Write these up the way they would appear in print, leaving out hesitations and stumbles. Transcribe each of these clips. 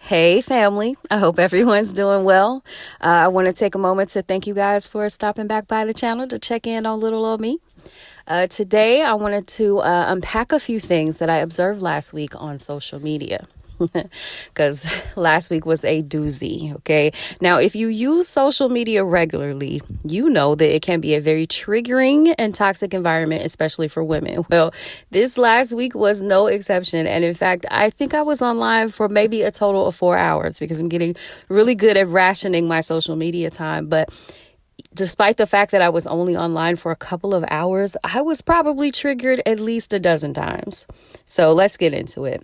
Hey family, I hope everyone's doing well. I want to take a moment to thank you guys for stopping back by the channel to check in on little old me. Today I wanted to unpack a few things that I observed last week on social media. Because last week was a doozy. Okay. Now, if you use social media regularly, you know that it can be a very triggering and toxic environment, especially for women. Well, this last week was no exception. And in fact, I think I was online for maybe a total of 4 hours because I'm getting really good at rationing my social media time. But despite the fact that I was only online for a couple of hours, I was probably triggered at least a dozen times. So let's get into it.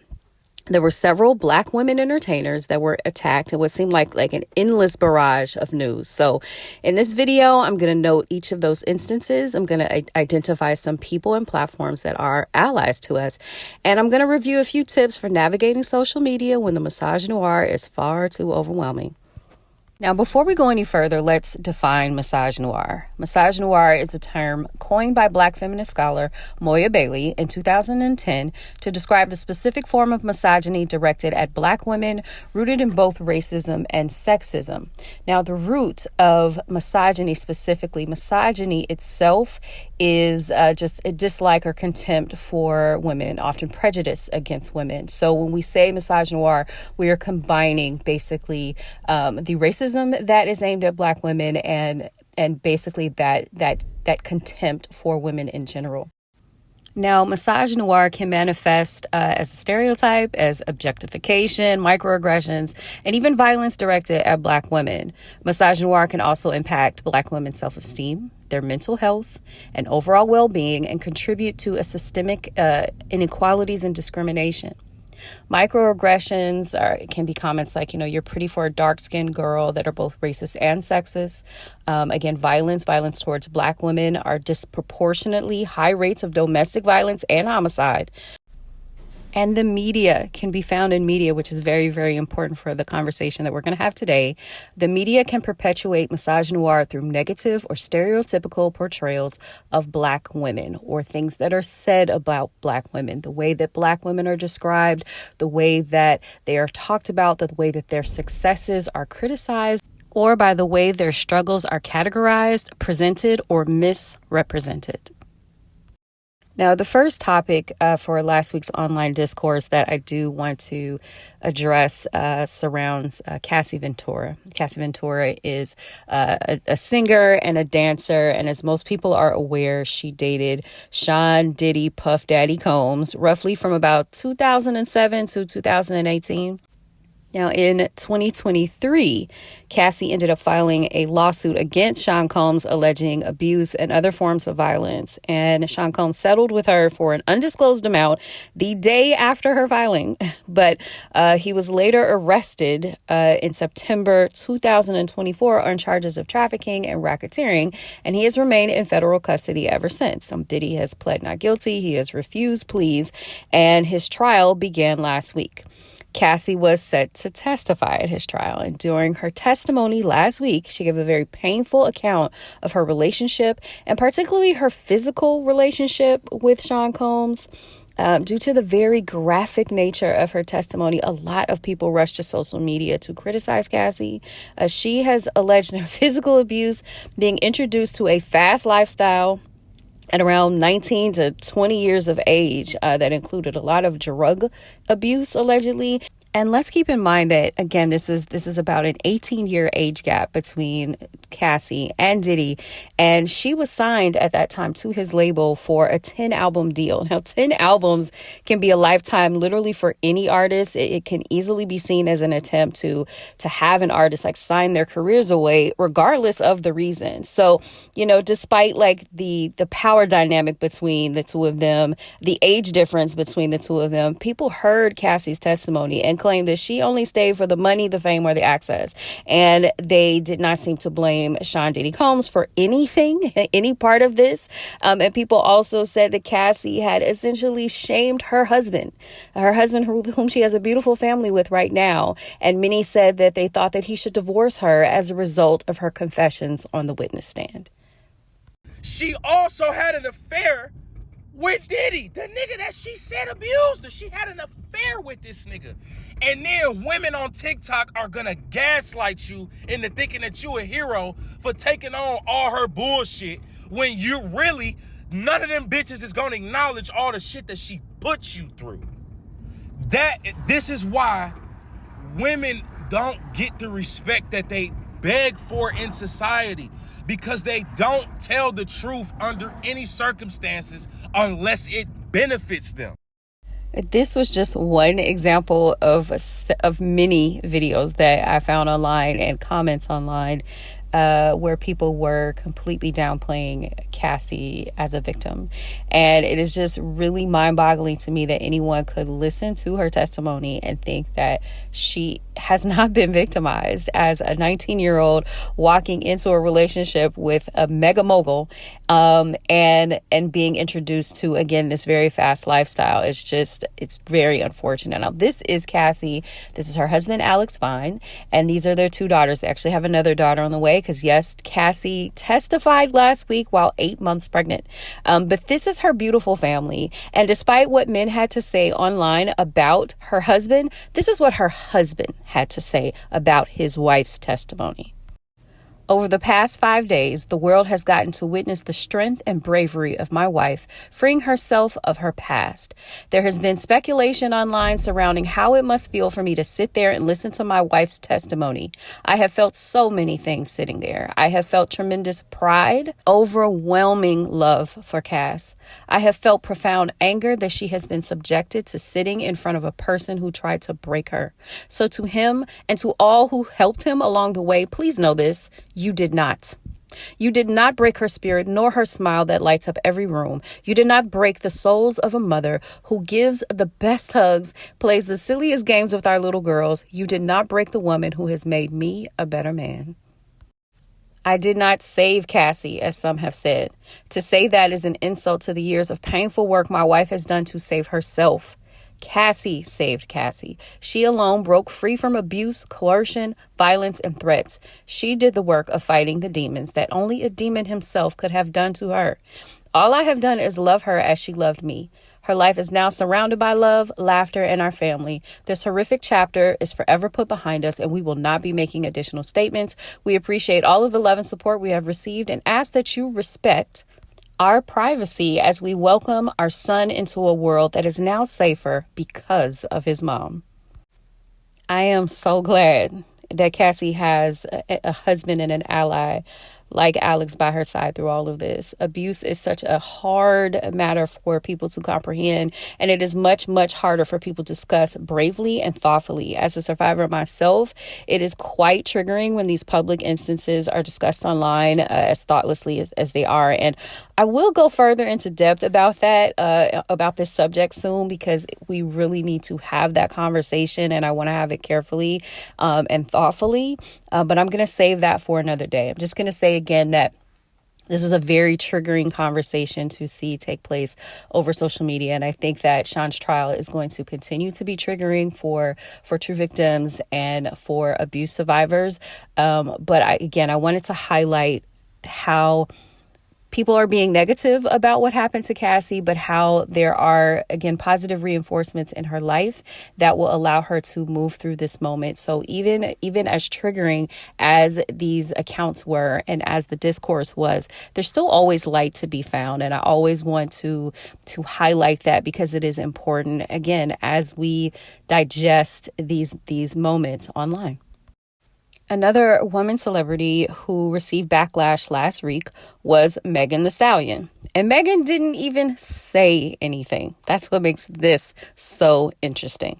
There were several Black women entertainers that were attacked in what seemed like an endless barrage of news. So in this video, I'm going to note each of those instances. I'm going to identify some people and platforms that are allies to us. And I'm going to review a few tips for navigating social media when the misogynoir is far too overwhelming. Now, before we go any further, let's define misogynoir. Misogynoir is a term coined by Black feminist scholar Halle Bailey in 2010 to describe the specific form of misogyny directed at Black women, rooted in both racism and sexism. Now, the root of misogyny, specifically misogyny itself, is just a dislike or contempt for women, often prejudice against women. So when we say misogynoir, we are combining basically the racism that is aimed at Black women and basically that contempt for women in general. Now, misogynoir can manifest as a stereotype, as objectification, microaggressions, and even violence directed at Black women. Misogynoir can also impact Black women's self-esteem, their mental health, and overall well-being, and contribute to a systemic inequalities and discrimination. Microaggressions can be comments like, you're pretty for a dark-skinned girl, that are both racist and sexist. Again, violence towards Black women are disproportionately high rates of domestic violence and homicide. And the media can be found in media, which is very, very important for the conversation that we're going to have today. The media can perpetuate misogynoir through negative or stereotypical portrayals of Black women, or things that are said about Black women, the way that Black women are described, the way that they are talked about, the way that their successes are criticized, or by the way their struggles are categorized, presented, or misrepresented. Now, the first topic for last week's online discourse that I do want to address surrounds Cassie Ventura. Cassie Ventura is a singer and a dancer, and as most people are aware, she dated Sean Diddy Puff Daddy Combs roughly from about 2007 to 2018. Now, in 2023, Cassie ended up filing a lawsuit against Sean Combs alleging abuse and other forms of violence. And Sean Combs settled with her for an undisclosed amount the day after her filing. But he was later arrested in September 2024 on charges of trafficking and racketeering. And he has remained in federal custody ever since. Diddy has pled not guilty. He has refused pleas, and his trial began last week. Cassie was set to testify at his trial, and during her testimony last week, she gave a very painful account of her relationship, and particularly her physical relationship with Sean Combs. Due to the very graphic nature of her testimony, a lot of people rushed to social media to criticize Cassie. She has alleged physical abuse, being introduced to a fast lifestyle at around 19 to 20 years of age, that included a lot of drug abuse, allegedly. And let's keep in mind that, again, this is about an 18-year age gap between Cassie and Diddy. And she was signed at that time to his label for a 10-album deal. Now, 10 albums can be a lifetime literally for any artist. It can easily be seen as an attempt to have an artist sign their careers away, regardless of the reason. So, despite the power dynamic between the two of them, the age difference between the two of them, people heard Cassie's testimony and claimed that she only stayed for the money, the fame, or the access. And they did not seem to blame Sean Diddy Combs for anything, any part of this. And people also said that Cassie had essentially shamed her husband whom she has a beautiful family with right now. And many said that they thought that he should divorce her as a result of her confessions on the witness stand. She also had an affair with Diddy, the nigga that she said abused her. She had an affair with this nigga. And then women on TikTok are gonna gaslight you into thinking that you a hero for taking on all her bullshit when you really, none of them bitches is gonna acknowledge all the shit that she put you through. This is why women don't get the respect that they beg for in society, because they don't tell the truth under any circumstances unless it benefits them. This was just one example of many videos that I found online and comments online where people were completely downplaying Cassie as a victim. And it is just really mind-boggling to me that anyone could listen to her testimony and think that she has not been victimized as a 19-year-old walking into a relationship with a mega mogul and being introduced to, again, this very fast lifestyle. It's very unfortunate. Now, this is Cassie. This is her husband, Alex Fine, and these are their two daughters. They actually have another daughter on the way because, yes, Cassie testified last week while 8 months pregnant. But this is her beautiful family. And despite what men had to say online about her husband, this is what her husband had to say about his wife's testimony. Over the past 5 days, the world has gotten to witness the strength and bravery of my wife, freeing herself of her past. There has been speculation online surrounding how it must feel for me to sit there and listen to my wife's testimony. I have felt so many things sitting there. I have felt tremendous pride, overwhelming love for Cass. I have felt profound anger that she has been subjected to sitting in front of a person who tried to break her. So to him and to all who helped him along the way, please know this. You did not. You did not break her spirit nor her smile that lights up every room. You did not break the souls of a mother who gives the best hugs, plays the silliest games with our little girls. You did not break the woman who has made me a better man. I did not save Cassie, as some have said. To say that is an insult to the years of painful work my wife has done to save herself. Cassie saved Cassie. She alone broke free from abuse, coercion, violence, and threats. She did the work of fighting the demons that only a demon himself could have done to her. All I have done is love her as she loved me. Her life is now surrounded by love, laughter, and our family. This horrific chapter is forever put behind us, and we will not be making additional statements. We appreciate all of the love and support we have received and ask that you respect our privacy as we welcome our son into a world that is now safer because of his mom. I am so glad that Cassie has a husband and an ally like Alex by her side through all of this. Abuse is such a hard matter for people to comprehend, and it is much, much harder for people to discuss bravely and thoughtfully. As a survivor myself, it is quite triggering when these public instances are discussed online as thoughtlessly as they are. And I will go further into depth about that, about this subject soon, because we really need to have that conversation, and I want to have it carefully and thoughtfully. But I'm going to save that for another day. I'm just going to say again that this was a very triggering conversation to see take place over social media. And I think that Sean's trial is going to continue to be triggering for true victims and for abuse survivors. But I wanted to highlight how people are being negative about what happened to Cassie, but how there are, again, positive reinforcements in her life that will allow her to move through this moment. So even as triggering as these accounts were and as the discourse was, there's still always light to be found. And I always want to highlight that because it is important, again, as we digest these moments online. Another woman celebrity who received backlash last week was Megan Thee Stallion. And Megan didn't even say anything. That's what makes this so interesting.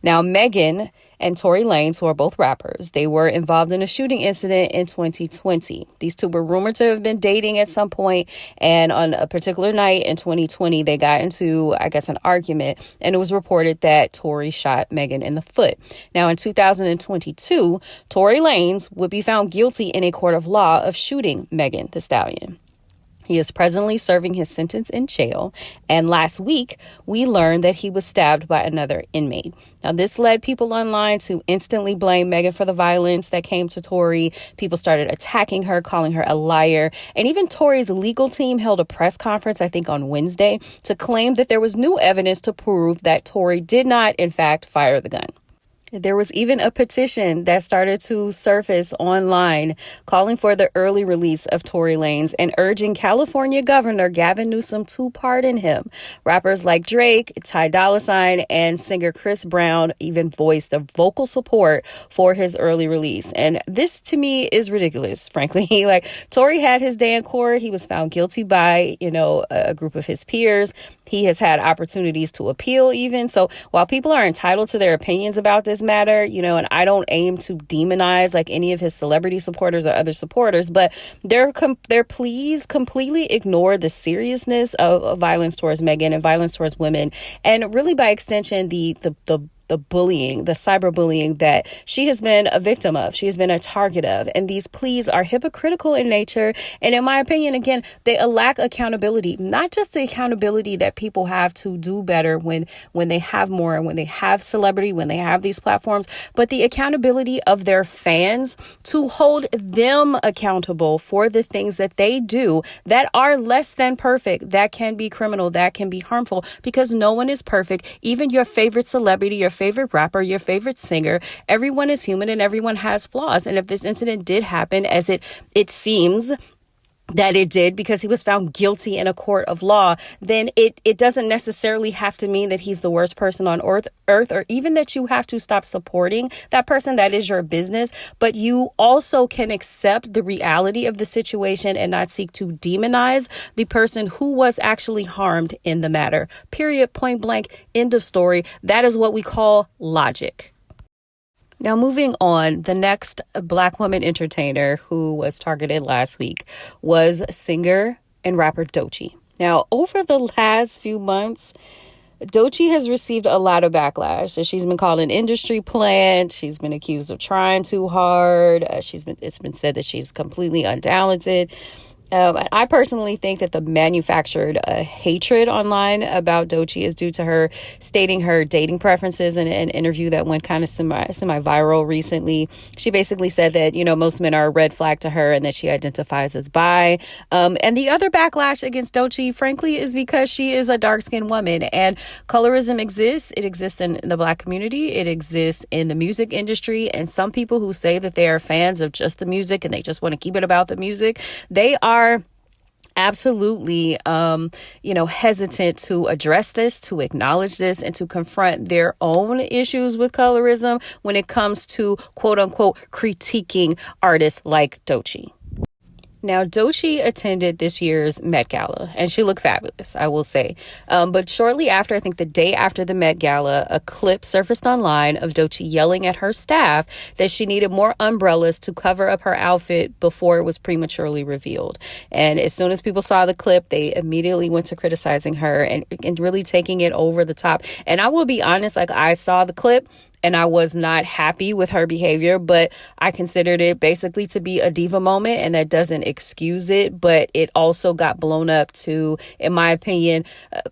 Now, Megan and Tory Lanez, who are both rappers, they were involved in a shooting incident in 2020. These two were rumored to have been dating at some point, and on a particular night in 2020, they got into, an argument, and it was reported that Tory shot Megan in the foot. Now, in 2022, Tory Lanez would be found guilty in a court of law of shooting Megan Thee Stallion. He is presently serving his sentence in jail, and last week, we learned that he was stabbed by another inmate. Now, this led people online to instantly blame Megan for the violence that came to Tory. People started attacking her, calling her a liar, and even Tory's legal team held a press conference, I think on Wednesday, to claim that there was new evidence to prove that Tory did not, in fact, fire the gun. There was even a petition that started to surface online calling for the early release of Tory Lanez and urging California Governor Gavin Newsom to pardon him. Rappers like Drake, Ty Dolla $ign, and singer Chris Brown even voiced the vocal support for his early release. And this to me is ridiculous, frankly. Like, Tory had his day in court. He was found guilty by, a group of his peers. He has had opportunities to appeal even. So while people are entitled to their opinions about this matter, and I don't aim to demonize like any of his celebrity supporters or other supporters, but their pleas completely ignore the seriousness of violence towards Megan and violence towards women, and really by extension the bullying, the cyberbullying that she has been a victim of. She has been a target of. And these pleas are hypocritical in nature. And in my opinion, again, they lack accountability, not just the accountability that people have to do better when they have more and when they have celebrity, when they have these platforms, but the accountability of their fans to hold them accountable for the things that they do that are less than perfect, that can be criminal, that can be harmful, because no one is perfect. Even your favorite celebrity, your favorite rapper, your favorite singer, everyone is human and everyone has flaws. And if this incident did happen, as it seems that it did, because he was found guilty in a court of law, then it doesn't necessarily have to mean that he's the worst person on earth, or even that you have to stop supporting that person. That is your business. But you also can accept the reality of the situation and not seek to demonize the person who was actually harmed in the matter. Period. Point blank. End of story. That is what we call logic. Now, moving on, the next Black woman entertainer who was targeted last week was singer and rapper Doechii. Now, over the last few months, Doechii has received a lot of backlash. She's been called an industry plant. She's been accused of trying too hard. It's been said that she's completely untalented. I personally think that the manufactured hatred online about Doechii is due to her stating her dating preferences in an interview that went kind of semi-viral recently. She basically said that, most men are a red flag to her and that she identifies as bi. And the other backlash against Doechii, frankly, is because she is a dark-skinned woman, and colorism exists. It exists in the Black community. It exists in the music industry. And some people who say that they are fans of just the music and they just want to keep it about the music, they are absolutely, hesitant to address this, to acknowledge this, and to confront their own issues with colorism when it comes to, quote unquote, critiquing artists like Doechii. Now, Doechii attended this year's Met Gala, and she looked fabulous, I will say. But shortly after, I think the day after the Met Gala, a clip surfaced online of Doechii yelling at her staff that she needed more umbrellas to cover up her outfit before it was prematurely revealed. And as soon as people saw the clip, they immediately went to criticizing her and really taking it over the top. And I will be honest, I saw the clip and I was not happy with her behavior, but I considered it basically to be a diva moment, and that doesn't excuse it, but it also got blown up to, in my opinion,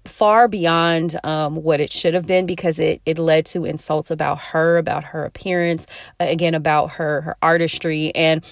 far beyond what it should have been, because it led to insults about her appearance, again, about her artistry. And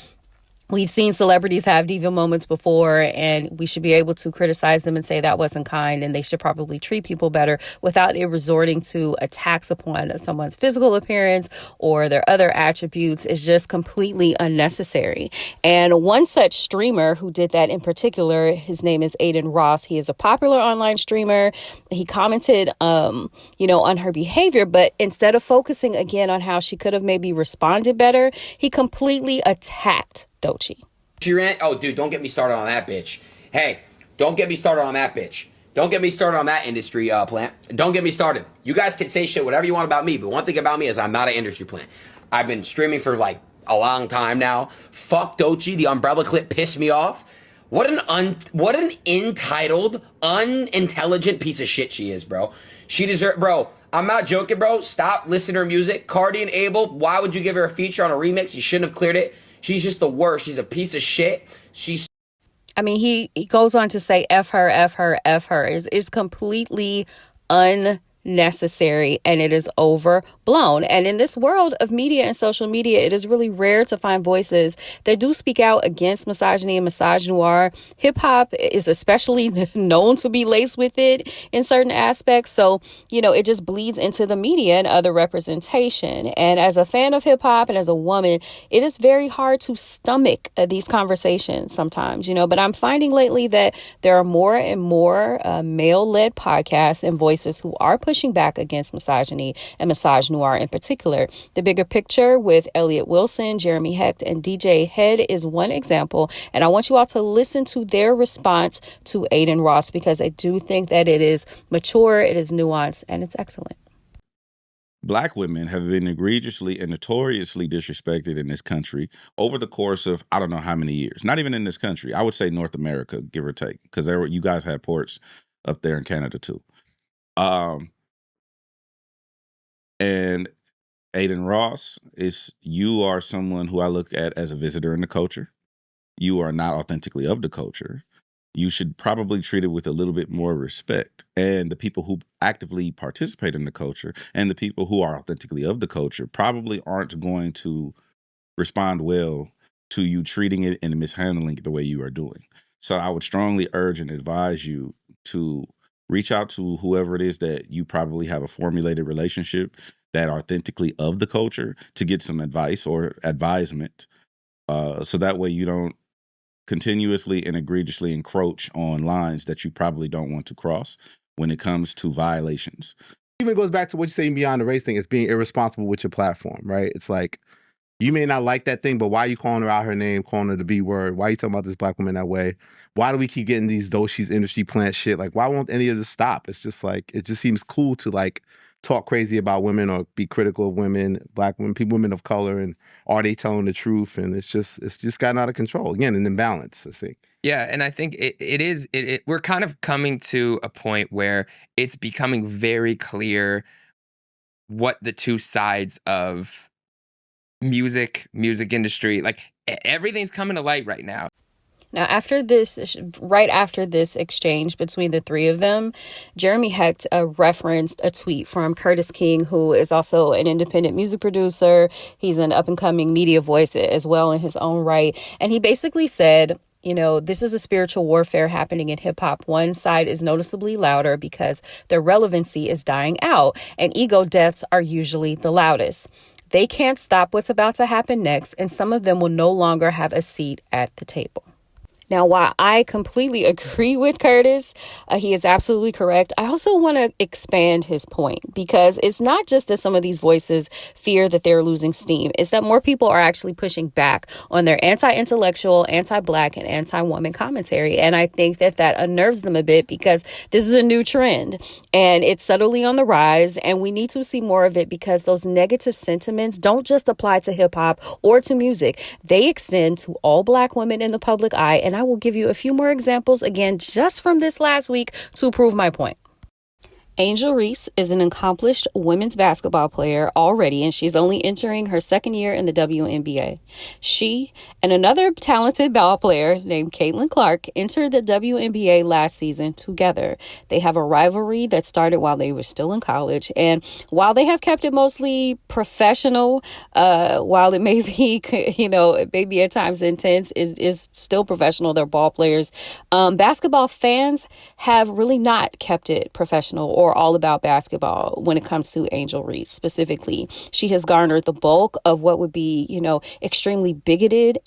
we've seen celebrities have diva moments before, and we should be able to criticize them and say that wasn't kind, and they should probably treat people better without it resorting to attacks upon someone's physical appearance or their other attributes. Is just completely unnecessary. And one such streamer who did that in particular, his name is Aiden Ross. He is a popular online streamer. He commented, on her behavior, but instead of focusing again on how she could have maybe responded better, he completely attacked Doechii. She ran. Oh, dude, don't get me started on that bitch. Hey, don't get me started on that bitch. Don't get me started on that industry plant. Don't get me started. You guys can say shit whatever you want about me, but one thing about me is I'm not an industry plant. I've been streaming for a long time now. Fuck Doechii. The umbrella clip pissed me off. What an entitled, unintelligent piece of shit she is, bro. She deserves, bro. I'm not joking, bro. Stop listening to her music. Cardi and Abel, why would you give her a feature on a remix? You shouldn't have cleared it. She's just the worst. She's a piece of shit. He goes on to say F her, F her, F her. Is completely necessary and it is overblown. And in this world of media and social media, it is really rare to find voices that do speak out against misogyny and misogynoir. Hip hop is especially known to be laced with it in certain aspects. So, it just bleeds into the media and other representation. And as a fan of hip hop and as a woman, it is very hard to stomach these conversations sometimes, but I'm finding lately that there are more and more male-led podcasts and voices who are pushing back against misogyny and misogynoir in particular. The Bigger Picture with Elliot Wilson, Jeremy Hecht, and DJ Head is one example. And I want you all to listen to their response to Aiden Ross, because I do think that it is mature, it is nuanced, and it's excellent. Black women have been egregiously and notoriously disrespected in this country over the course of, I don't know how many years. Not even in this country. I would say North America, give or take, because you guys had ports up there in Canada too. And Aiden Ross, you are someone who I look at as a visitor in the culture. You are not authentically of the culture. You should probably treat it with a little bit more respect. And the people who actively participate in the culture and the people who are authentically of the culture probably aren't going to respond well to you treating it and mishandling it the way you are doing. So I would strongly urge and advise you to reach out to whoever it is that you probably have a formulated relationship that are authentically of the culture to get some advice or advisement. So that way you don't continuously and egregiously encroach on lines that you probably don't want to cross when it comes to violations. Even goes back to what you're saying beyond the race thing, is being irresponsible with your platform, right? It's like, you may not like that thing, but why are you calling her out her name, calling her the B word? Why are you talking about this black woman that way? Why do we keep getting these Doechii's industry plant shit? Like, why won't any of this stop? It's just like, it just seems cool to like talk crazy about women or be critical of women, black women, women of color, and are they telling the truth? And it's just gotten out of control. Again, an imbalance, I think. Yeah, and I think we're kind of coming to a point where it's becoming very clear what the two sides of music industry, like everything's coming to light right now. Now, right after this exchange between the three of them, Jeremy Hecht referenced a tweet from Curtis King, who is also an independent music producer. He's an up-and-coming media voice as well in his own right. And he basically said, this is a spiritual warfare happening in hip hop. One side is noticeably louder because their relevancy is dying out, and ego deaths are usually the loudest. They can't stop what's about to happen next, and some of them will no longer have a seat at the table. Now, while I completely agree with Curtis, he is absolutely correct, I also want to expand his point, because it's not just that some of these voices fear that they're losing steam. It's that more people are actually pushing back on their anti-intellectual, anti-black, and anti-woman commentary. And I think that unnerves them a bit, because this is a new trend and it's subtly on the rise, and we need to see more of it, because those negative sentiments don't just apply to hip hop or to music. They extend to all black women in the public eye. And I will give you a few more examples, again, just from this last week, to prove my point. Angel Reese is an accomplished women's basketball player already, and she's only entering her second year in the WNBA. She and another talented ball player named Caitlin Clark entered the WNBA last season together. They have a rivalry that started while they were still in college, and while they have kept it mostly professional, while it may be, maybe at times intense, is still professional. They're ball players. Basketball fans have really not kept it professional or all about basketball when it comes to Angel Reese specifically. She has garnered the bulk of what would be, extremely bigoted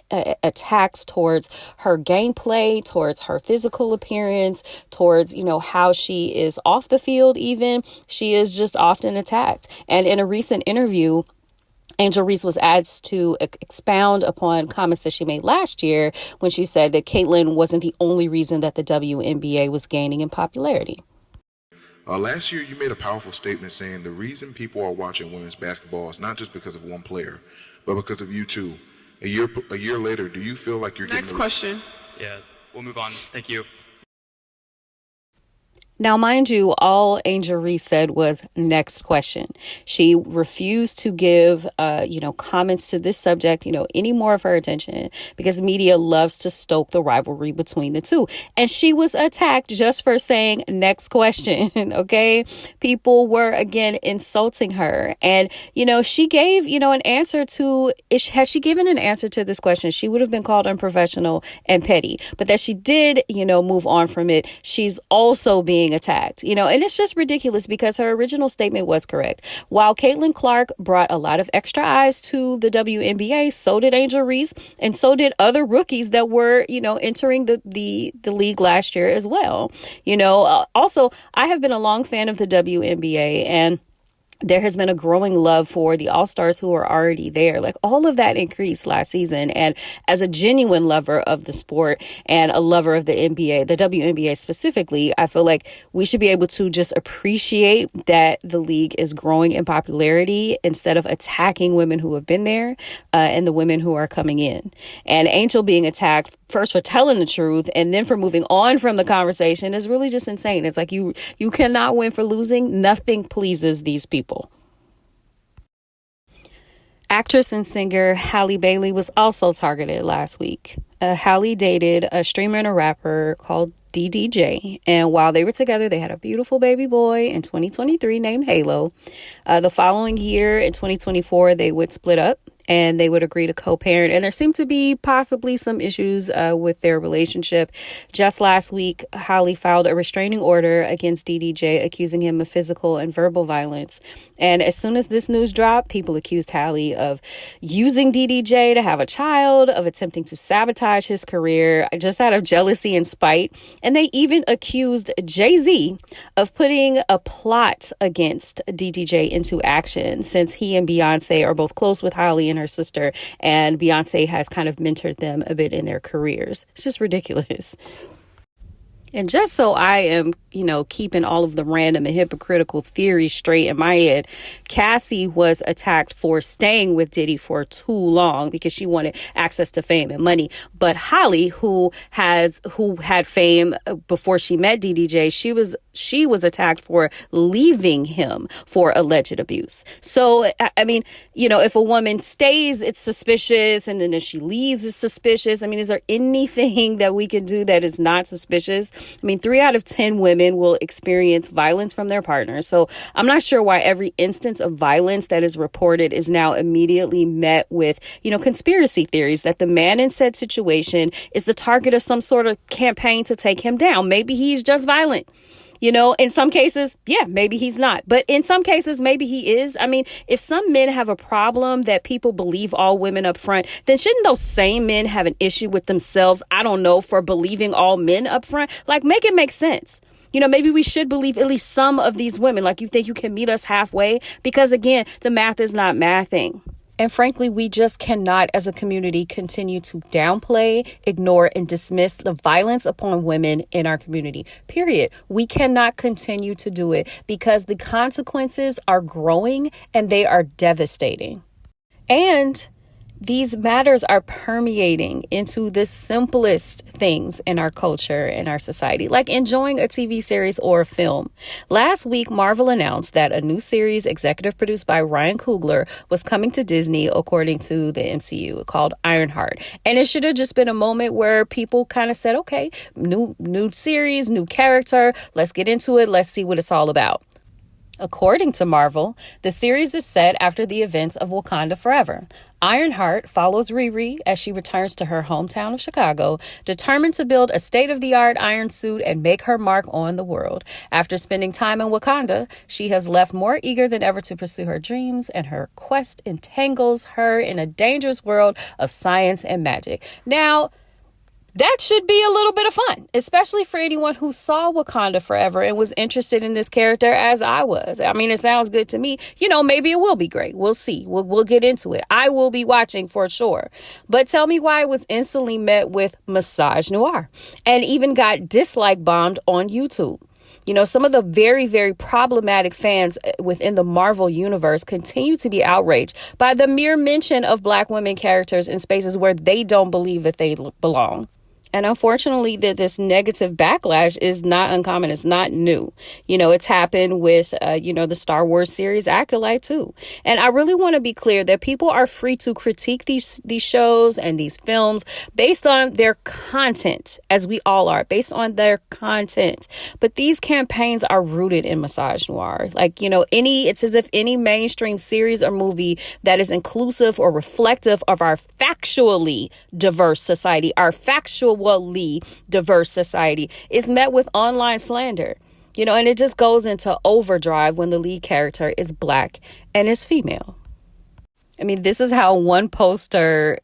attacks towards her gameplay, towards her physical appearance, towards, how she is off the field even. She is just often attacked. And in a recent interview, Angel Reese was asked to expound upon comments that she made last year when she said that Caitlin wasn't the only reason that the WNBA was gaining in popularity. Last year, you made a powerful statement saying the reason people are watching women's basketball is not just because of one player, but because of you two. A year later, do you feel like you're Next getting... question. Yeah, we'll move on. Thank you. Now, mind you, all Angel Reese said was next question. She refused to give, comments to this subject, any more of her attention because media loves to stoke the rivalry between the two. And she was attacked just for saying next question. Okay. People were again insulting her. And, she gave, an answer to, had she given an answer to this question, she would have been called unprofessional and petty. But that she did, move on from it. She's also being attacked, and it's just ridiculous because her original statement was correct. While Caitlin Clark brought a lot of extra eyes to the WNBA, so did Angel Reese, and so did other rookies that were, entering the league last year as well. Also, I have been a long fan of the WNBA, and there has been a growing love for the all-stars who are already there. Like, all of that increased last season. And as a genuine lover of the sport and a lover of the NBA, the WNBA specifically, I feel like we should be able to just appreciate that the league is growing in popularity instead of attacking women who have been there and the women who are coming in. And Angel being attacked first for telling the truth and then for moving on from the conversation is really just insane. It's like you cannot win for losing. Nothing pleases these people. Actress and singer Halle Bailey was also targeted last week. Halle dated a streamer and a rapper called DDJ, and while they were together, they had a beautiful baby boy in 2023 named Halo. The following year, in 2024, they would split up and they would agree to co-parent. And there seemed to be possibly some issues with their relationship. Just last week, Halle filed a restraining order against DDJ, accusing him of physical and verbal violence. And as soon as this news dropped, people accused Halle of using DDJ to have a child, of attempting to sabotage his career, just out of jealousy and spite. And they even accused Jay-Z of putting a plot against DDJ into action, since he and Beyonce are both close with Halle and her sister, and Beyonce has kind of mentored them a bit in their careers. It's just ridiculous. And just so I am, keeping all of the random and hypocritical theories straight in my head, Cassie was attacked for staying with Diddy for too long because she wanted access to fame and money. But Halle, who had fame before she met DDJ, she was attacked for leaving him for alleged abuse. So, I mean, if a woman stays, it's suspicious. And then if she leaves, it's suspicious. I mean, is there anything that we can do that is not suspicious? I mean, 3 out of 10 women will experience violence from their partners. So I'm not sure why every instance of violence that is reported is now immediately met with, conspiracy theories that the man in said situation is the target of some sort of campaign to take him down. Maybe he's just violent. In some cases, yeah, maybe he's not. But in some cases, maybe he is. I mean, if some men have a problem that people believe all women up front, then shouldn't those same men have an issue with themselves, for believing all men up front? Like, make it make sense. Maybe we should believe at least some of these women. Like, you think you can meet us halfway? Because, again, the math is not mathing. And frankly, we just cannot, as a community, continue to downplay, ignore, and dismiss the violence upon women in our community. Period. We cannot continue to do it because the consequences are growing and they are devastating. And these matters are permeating into the simplest things in our culture and our society, like enjoying a TV series or a film. Last week, Marvel announced that a new series executive produced by Ryan Coogler was coming to Disney, according to the MCU, called Ironheart. And it should have just been a moment where people kind of said, okay, new series, new character, let's get into it, let's see what it's all about. According to Marvel, the series is set after the events of Wakanda Forever. Ironheart follows Riri as she returns to her hometown of Chicago, determined to build a state-of-the-art iron suit and make her mark on the world. After spending time in Wakanda, she has left more eager than ever to pursue her dreams, and her quest entangles her in a dangerous world of science and magic. Now, that should be a little bit of fun, especially for anyone who saw Wakanda Forever and was interested in this character as I was. I mean, it sounds good to me. Maybe it will be great. We'll see. We'll get into it. I will be watching for sure. But tell me why it was instantly met with misogynoir and even got dislike bombed on YouTube. Some of the very, very problematic fans within the Marvel universe continue to be outraged by the mere mention of Black women characters in spaces where they don't believe that they belong. And unfortunately, that this negative backlash is not uncommon. It's not new. You know, it's happened with, the Star Wars series Acolyte too. And I really want to be clear that people are free to critique these shows and these films based on their content, as we all are, based on their content. But these campaigns are rooted in misogynoir. Like, it's as if any mainstream series or movie that is inclusive or reflective of our factually diverse society, our factually diverse society, is met with online slander. And it just goes into overdrive when the lead character is Black and is female. I mean, this is how one poster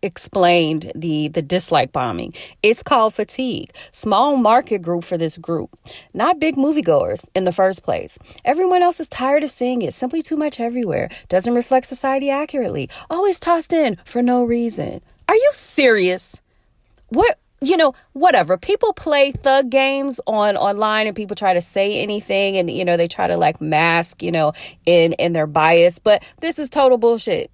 explained the dislike bombing. It's called fatigue. Small market group for this group, not big moviegoers in the first place. Everyone else is tired of seeing it. Simply too much everywhere. Doesn't reflect society accurately. Always tossed in for no reason. Are you serious? What? Whatever. People play thug games online and people try to say anything and, they try to like mask, in their bias. But this is total bullshit.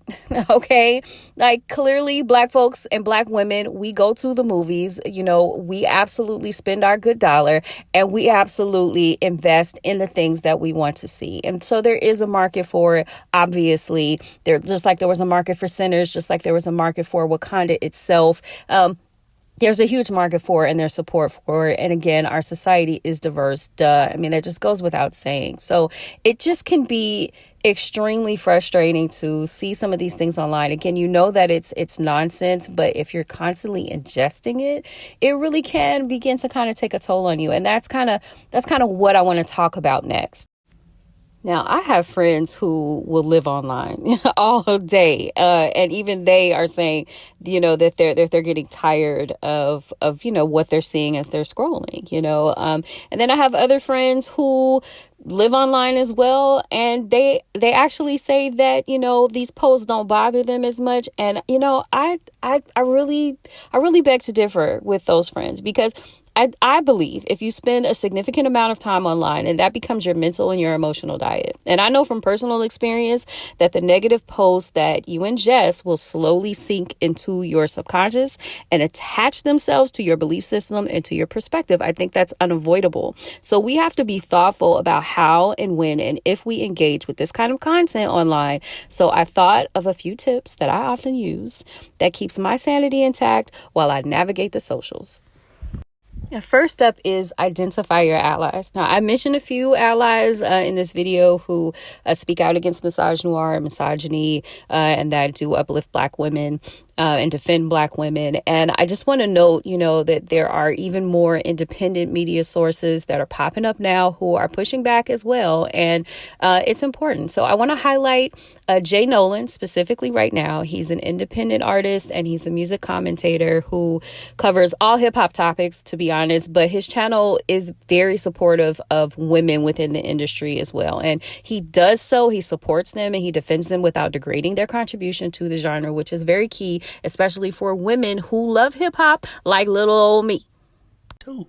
Okay. Like clearly Black folks and Black women, we go to the movies, we absolutely spend our good dollar and we absolutely invest in the things that we want to see. And so there is a market for it. Obviously, just like there was a market for Sinners, just like there was a market for Wakanda itself. There's a huge market for it and there's support for it. And again, our society is diverse. Duh. I mean, that just goes without saying. So it just can be extremely frustrating to see some of these things online. Again, that it's nonsense, but if you're constantly ingesting it, it really can begin to kind of take a toll on you. And that's kind of what I want to talk about next. Now, I have friends who will live online all day, and even they are saying, that they're getting tired of what they're seeing as they're scrolling, and then I have other friends who live online as well, and they actually say that these posts don't bother them as much, and I really beg to differ with those friends because I believe if you spend a significant amount of time online and that becomes your mental and your emotional diet. And I know from personal experience that the negative posts that you ingest will slowly sink into your subconscious and attach themselves to your belief system and to your perspective. I think that's unavoidable. So we have to be thoughtful about how and when and if we engage with this kind of content online. So I thought of a few tips that I often use that keeps my sanity intact while I navigate the socials. First up is identify your allies. Now, I mentioned a few allies in this video who speak out against misogynoir and misogyny and that do uplift Black women and defend Black women. And I just want to note, that there are even more independent media sources that are popping up now who are pushing back as well. And it's important. So I want to highlight Jay Nolan specifically right now. He's an independent artist and he's a music commentator who covers all hip hop topics, to be honest. But his channel is very supportive of women within the industry as well. And he does so. He supports them and he defends them without degrading their contribution to the genre, which is very key, especially for women who love hip hop like little old me. Too. You know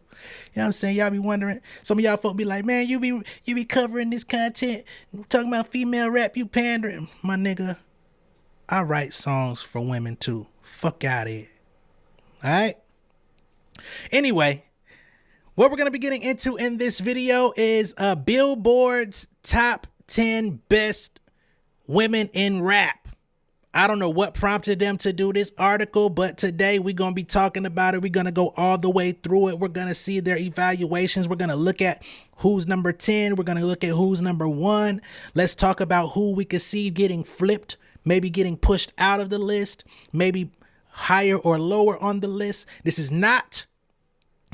what I'm saying? Y'all be wondering. Some of y'all folk be like, man, you be covering this content, talking about female rap, you pandering. My nigga, I write songs for women too. Fuck out of here. All right? Anyway, what we're going to be getting into in this video is Billboard's top 10 best women in rap. I don't know what prompted them to do this article, but today we're going to be talking about it. We're going to go all the way through it. We're going to see their evaluations. We're going to look at who's number 10. We're going to look at who's number 1. Let's talk about who we could see getting flipped, maybe getting pushed out of the list, maybe higher or lower on the list. This is not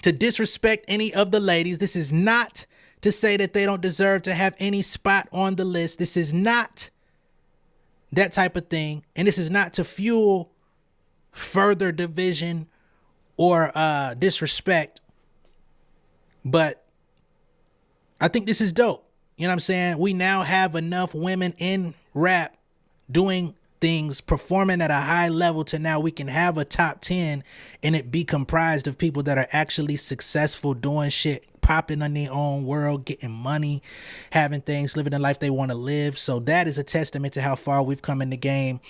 to disrespect any of the ladies. This is not to say that they don't deserve to have any spot on the list. This is not that type of thing. And this is not to fuel further division or disrespect. But I think this is dope. You know what I'm saying? We now have enough women in rap doing things, performing at a high level to now we can have a top 10 and it be comprised of people that are actually successful, doing shit, popping in their own world, getting money, having things, living the life they want to live. So that is a testament to how far we've come in the game.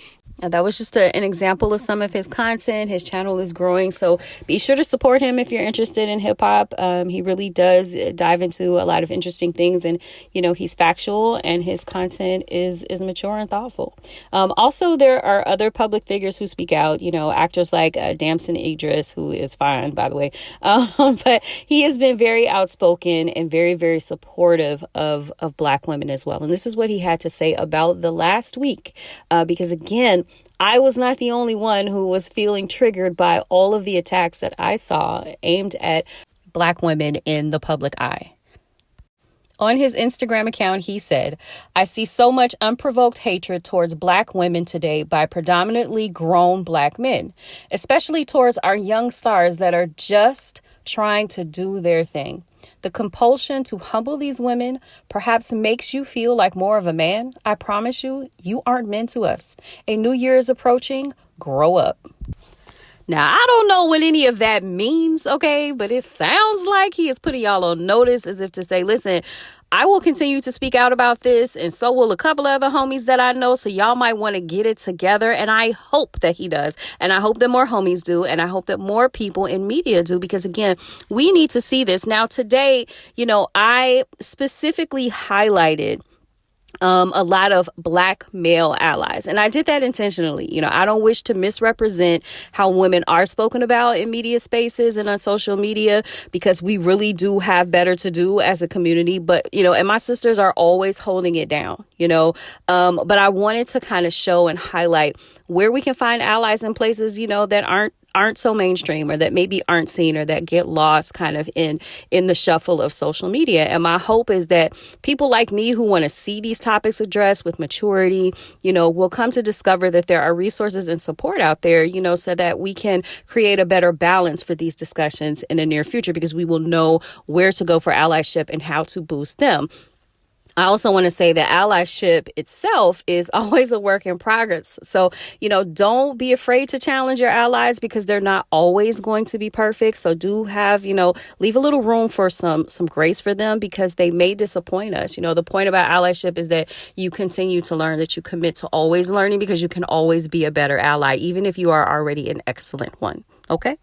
That was just an example of some of his content. His channel is growing, so be sure to support him if you're interested in hip hop. He really does dive into a lot of interesting things, and he's factual, and his content is mature and thoughtful. Also, there are other public figures who speak out. Actors like Damson Idris, who is fine, by the way, but he has been very outspoken and very, very supportive of Black women as well. And this is what he had to say about the last week, because again, I was not the only one who was feeling triggered by all of the attacks that I saw aimed at Black women in the public eye. On his Instagram account, he said, "I see so much unprovoked hatred towards Black women today by predominantly grown Black men, especially towards our young stars that are just trying to do their thing. The compulsion to humble these women perhaps makes you feel like more of a man. I promise you, you aren't men to us. A new year is approaching. Grow up." Now, I don't know what any of that means, okay? But it sounds like he is putting y'all on notice, as if to say, listen, I will continue to speak out about this, and so will a couple of other homies that I know, so y'all might want to get it together, and I hope that he does, and I hope that more homies do, and I hope that more people in media do, because again, we need to see this. Now, today, I specifically highlighted a lot of Black male allies. And I did that intentionally. I don't wish to misrepresent how women are spoken about in media spaces and on social media, because we really do have better to do as a community. But, and my sisters are always holding it down, but I wanted to kind of show and highlight where we can find allies in places, that aren't so mainstream, or that maybe aren't seen, or that get lost kind of in the shuffle of social media. And my hope is that people like me who want to see these topics addressed with maturity, will come to discover that there are resources and support out there, so that we can create a better balance for these discussions in the near future, because we will know where to go for allyship and how to boost them. I also want to say that allyship itself is always a work in progress. So, don't be afraid to challenge your allies, because they're not always going to be perfect. So do have, leave a little room for some grace for them, because they may disappoint us. The point about allyship is that you continue to learn, that you commit to always learning, because you can always be a better ally, even if you are already an excellent one. Okay?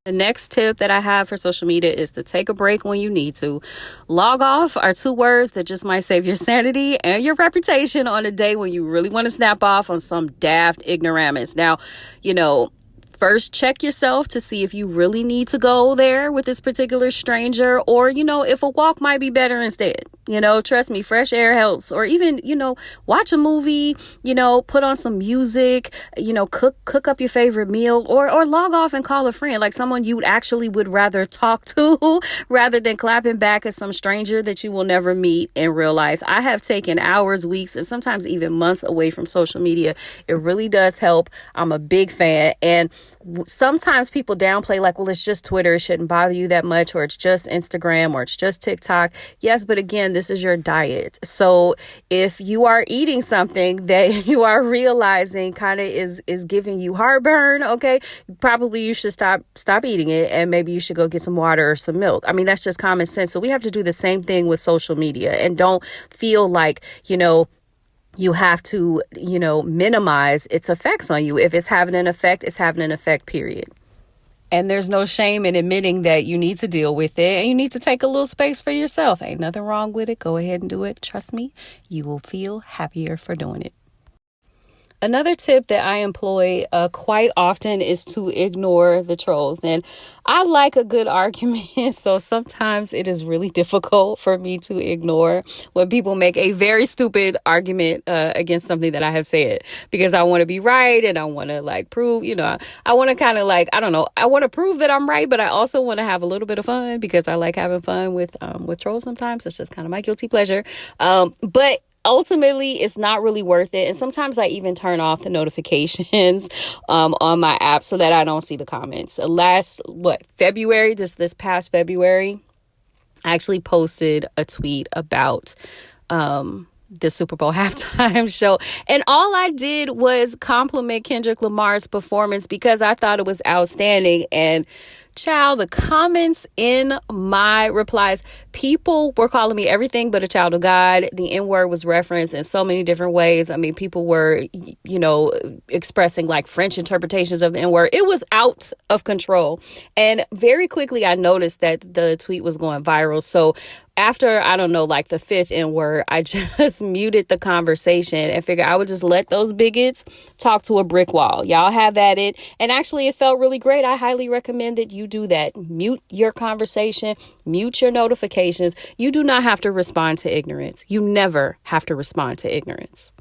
The next tip that I have for social media is to take a break when you need to. Log off are 2 words that just might save your sanity and your reputation on a day when you really want to snap off on some daft ignoramus. Now, first check yourself to see if you really need to go there with this particular stranger, or, if a walk might be better instead. Trust me, fresh air helps. Or even, watch a movie, put on some music, cook up your favorite meal, or log off and call a friend, like someone you actually would rather talk to rather than clapping back at some stranger that you will never meet in real life. I have taken hours, weeks, and sometimes even months away from social media. It really does help. I'm a big fan. And sometimes people downplay, like, well, it's just Twitter, it shouldn't bother you that much, or it's just Instagram, or it's just TikTok. Yes, but again, this is your diet. So if you are eating something that you are realizing kind of is giving you heartburn, okay, probably you should stop eating it, and maybe you should go get some water or some milk. I mean, that's just common sense. So we have to do the same thing with social media, and don't feel like, you have to, minimize its effects on you. If it's having an effect, it's having an effect, period. And there's no shame in admitting that you need to deal with it, and you need to take a little space for yourself. Ain't nothing wrong with it. Go ahead and do it. Trust me, you will feel happier for doing it. Another tip that I employ quite often is to ignore the trolls. And I like a good argument, so sometimes it is really difficult for me to ignore when people make a very stupid argument against something that I have said, because I want to be right, and I want to prove, I want to kind of I want to prove that I'm right, but I also want to have a little bit of fun, because I like having fun with trolls sometimes. It's just kind of my guilty pleasure. But ultimately, it's not really worth it. And sometimes I even turn off the notifications on my app so that I don't see the comments. February, this past February, I actually posted a tweet about the Super Bowl halftime show. And all I did was compliment Kendrick Lamar's performance because I thought it was outstanding. And child, the comments in my replies, people were calling me everything but a child of God. The N-word was referenced in so many different ways. I mean, people were, expressing like French interpretations of the N-word. It was out of control. And very quickly, I noticed that the tweet was going viral. So after, I don't know, like the fifth N-word, I just muted the conversation and figured I would just let those bigots talk to a brick wall. Y'all have at it. And actually, it felt really great. I highly recommend that you do that. Mute your conversation, mute your notifications. You do not have to respond to ignorance. You never have to respond to ignorance.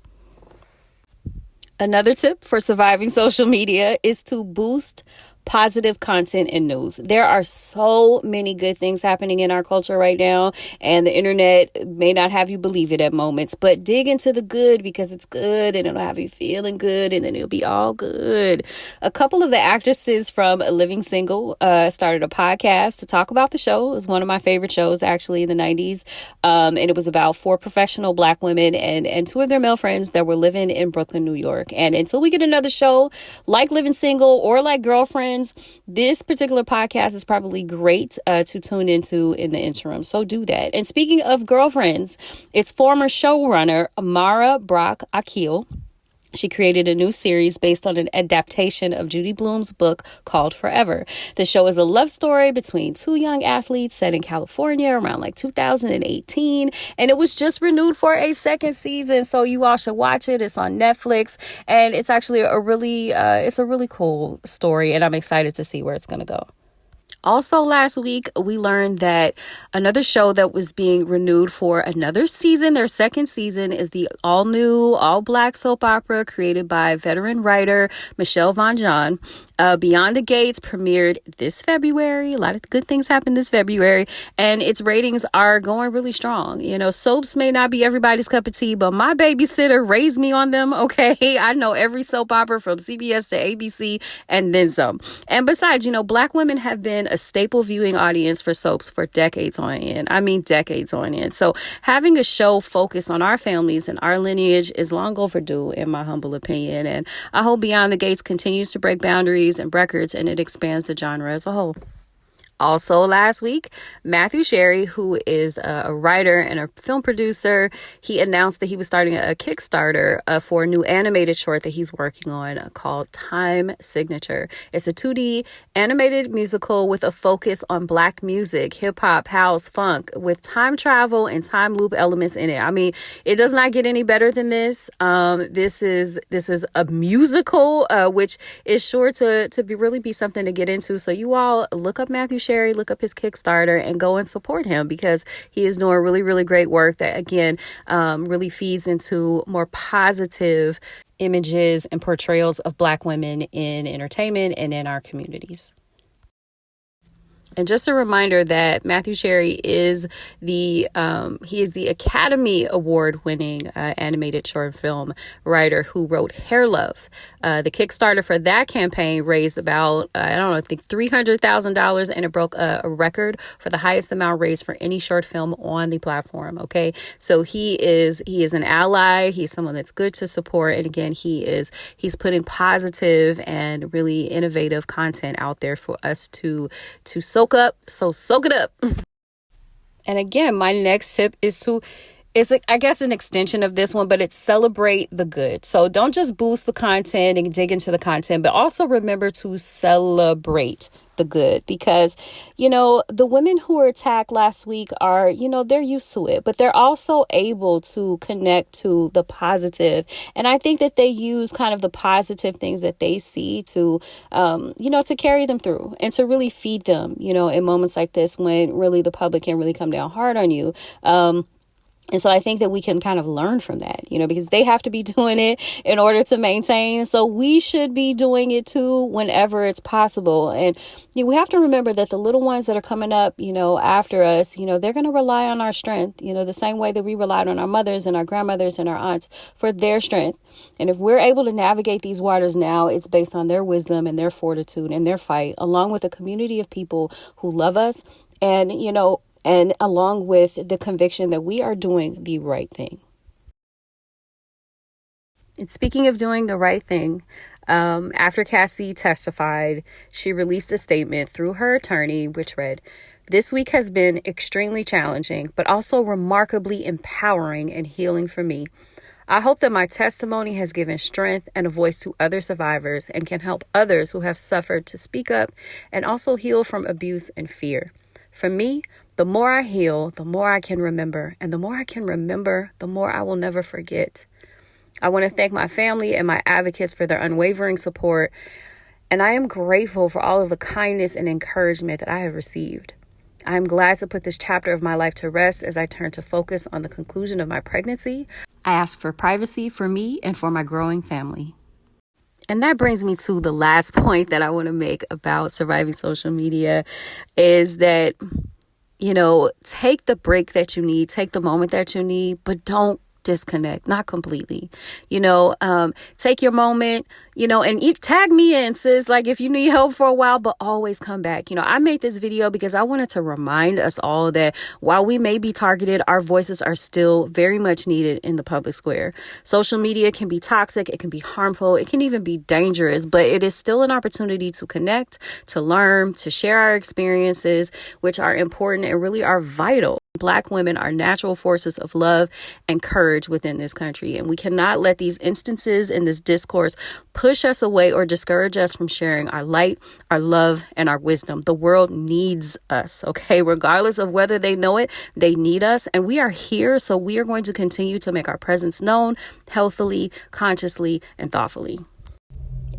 Another tip for surviving social media is to boost positive content and news. There are so many good things happening in our culture right now, and the internet may not have you believe it at moments, but dig into the good because it's good and it'll have you feeling good and then it'll be all good. A couple of the actresses from Living Single started a podcast to talk about the show. It was one of my favorite shows actually in the 90s. And it was about 4 professional Black women and 2 of their male friends that were living in Brooklyn, New York. And until we get another show like Living Single or like Girlfriends, this particular podcast is probably great to tune into in the interim. So do that. And speaking of Girlfriends, its former showrunner, Mara Brock Akil, she created a new series based on an adaptation of Judy Blume's book called Forever. The show is a love story between 2 young athletes set in California around like 2018. And it was just renewed for a second season. So you all should watch it. It's on Netflix. And it's actually a really cool story. And I'm excited to see where it's going to go. Also, last week, we learned that another show that was being renewed for another season, their second season, is the all-new, all-Black soap opera created by veteran writer Michelle Von John. Beyond the Gates premiered this February. A lot of good things happened this February, and its ratings are going really strong. Soaps may not be everybody's cup of tea, but my babysitter raised me on them, okay? I know every soap opera from CBS to ABC and then some. And besides, Black women have been a staple viewing audience for soaps for decades on end. I mean, decades on end. So having a show focused on our families and our lineage is long overdue, in my humble opinion. And I hope Beyond the Gates continues to break boundaries and records, and it expands the genre as a whole. Also last week, Matthew Sherry, who is a writer and a film producer, he announced that he was starting a Kickstarter for a new animated short that he's working on called Time Signature. It's a 2D animated musical with a focus on Black music, hip hop, house, funk, with time travel and time loop elements in it. I mean, it does not get any better than this. This is a musical, which is sure to really be something to get into. So you all look up Matthew Sherry, look up his Kickstarter and go and support him because he is doing really, really great work that, again, really feeds into more positive images and portrayals of Black women in entertainment and in our communities. And just a reminder that Matthew Sherry is the Academy Award winning animated short film writer who wrote Hair Love. The Kickstarter for that campaign raised about, I think $300,000, and it broke a record for the highest amount raised for any short film on the platform. Okay. So he is an ally. He's someone that's good to support. And again, he's putting positive and really innovative content out there for us to soak up. So soak it up. And again, my next tip is I guess an extension of this one, but it's celebrate the good. So don't just boost the content and dig into the content, but also remember to celebrate the good, because the women who were attacked last week are, they're used to it, but they're also able to connect to the positive. And I think that they use kind of the positive things that they see to to carry them through and to really feed them, in moments like this when really the public can really come down hard on you. And so I think that we can kind of learn from that, because they have to be doing it in order to maintain. So we should be doing it too whenever it's possible. And we have to remember that the little ones that are coming up, after us, they're going to rely on our strength, the same way that we relied on our mothers and our grandmothers and our aunts for their strength. And if we're able to navigate these waters now, it's based on their wisdom and their fortitude and their fight, along with a community of people who love us and along with the conviction that we are doing the right thing. And speaking of doing the right thing, after Cassie testified, she released a statement through her attorney, which read, "This week has been extremely challenging, but also remarkably empowering and healing for me. I hope that my testimony has given strength and a voice to other survivors and can help others who have suffered to speak up and also heal from abuse and fear. For me, the more I heal, the more I can remember, and the more I can remember, the more I will never forget. I want to thank my family and my advocates for their unwavering support, and I am grateful for all of the kindness and encouragement that I have received. I am glad to put this chapter of my life to rest as I turn to focus on the conclusion of my pregnancy. I ask for privacy for me and for my growing family." And that brings me to the last point that I want to make about surviving social media is that, take the break that you need, take the moment that you need, but don't disconnect, not completely. Take your moment, and tag me in, sis, like if you need help for a while, but always come back. I made this video because I wanted to remind us all that while we may be targeted, our voices are still very much needed in the public square. Social media can be toxic, it can be harmful, it can even be dangerous, but it is still an opportunity to connect, to learn, to share our experiences, which are important and really are vital. Black women are natural forces of love and courage within this country, and we cannot let these instances in this discourse push us away or discourage us from sharing our light, our love, and our wisdom. The world needs us, okay? Regardless of whether they know it, they need us, and we are here, so we are going to continue to make our presence known healthily, consciously, and thoughtfully.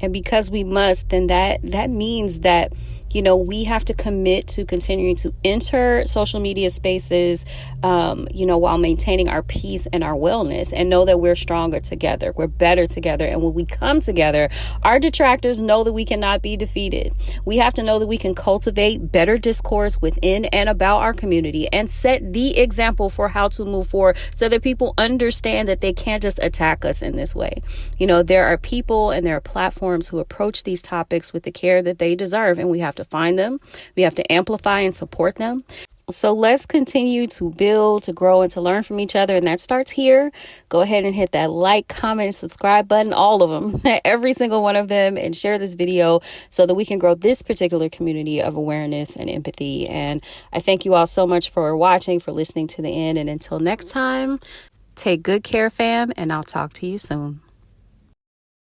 And because we must, then that means that we have to commit to continuing to enter social media spaces, while maintaining our peace and our wellness, and know that we're stronger together. We're better together. And when we come together, our detractors know that we cannot be defeated. We have to know that we can cultivate better discourse within and about our community and set the example for how to move forward so that people understand that they can't just attack us in this way. There are people and there are platforms who approach these topics with the care that they deserve, and we have to find them. We have to amplify and support them. So let's continue to build, to grow, and to learn from each other. And that starts here. Go ahead and hit that like, comment, and subscribe button, all of them, every single one of them, and share this video so that we can grow this particular community of awareness and empathy. And I thank you all so much for watching, for listening to the end. And until next time, take good care, fam, and I'll talk to you soon.